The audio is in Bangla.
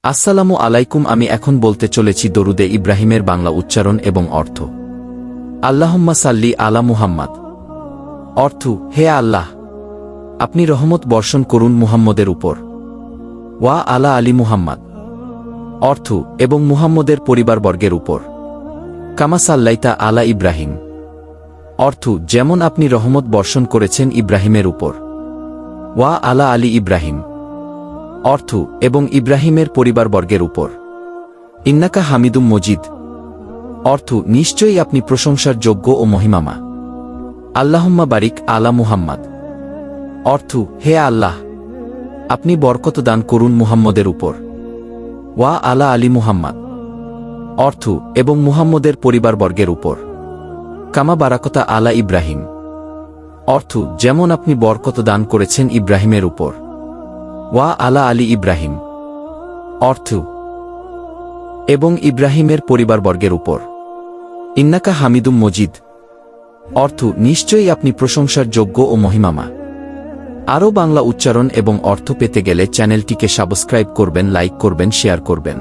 আসসালামু আলাইকুম। আমি এখন বলতে চলেছি দরুদে ইব্রাহিমের বাংলা উচ্চারণ এবং অর্থ। আল্লাহুম্মা সাল্লি আলা মুহাম্মাদ। অর্থ, হে আল্লাহ, আপনি রহমত বর্ষণ করুন মুহাম্মদের উপর। ওয়া আলা আলী মুহাম্মাদ। অর্থ, এবং মুহাম্মদের পরিবারবর্গের উপর। কামা সাল্লাইতা আলা ইব্রাহিম। অর্থ, যেমন আপনি রহমত বর্ষণ করেছেন ইব্রাহিমের উপর। ওয়া আলা আলী ইব্রাহিম। অর্থ, এবং ইব্রাহিমের পরিবারবর্গের উপর। ইন্নাকা হামিদুম মজিদ। অর্থ, নিশ্চয়ই আপনি প্রশংসার যোগ্য ও মহিমামা। আল্লাহুম্মা বারিক আলা মুহাম্মাদ। অর্থ, হে আল্লাহ, আপনি বরকত দান করুন মুহাম্মদের উপর। ওয়া আলা আলী মুহাম্মাদ। অর্থ, এবং মুহাম্মদের পরিবারবর্গের উপর। কামা বারাকতা আলা ইব্রাহিম। অর্থ, যেমন আপনি বরকত দান করেছেন ইব্রাহিমের উপর। ওয়া আলা আলী ইব্রাহিম। অর্থ, এবং ইব্রাহিমের পরিবারবর্গের উপর। ইন্নাকা হামিদুম মজিদ। অর্থ, নিশ্চয়ই আপনি প্রশংসার যোগ্য ও মহিমামা। আরও বাংলা উচ্চারণ এবং অর্থ পেতে গেলে চ্যানেলটিকে সাবস্ক্রাইব করবেন, লাইক করবেন, শেয়ার করবেন।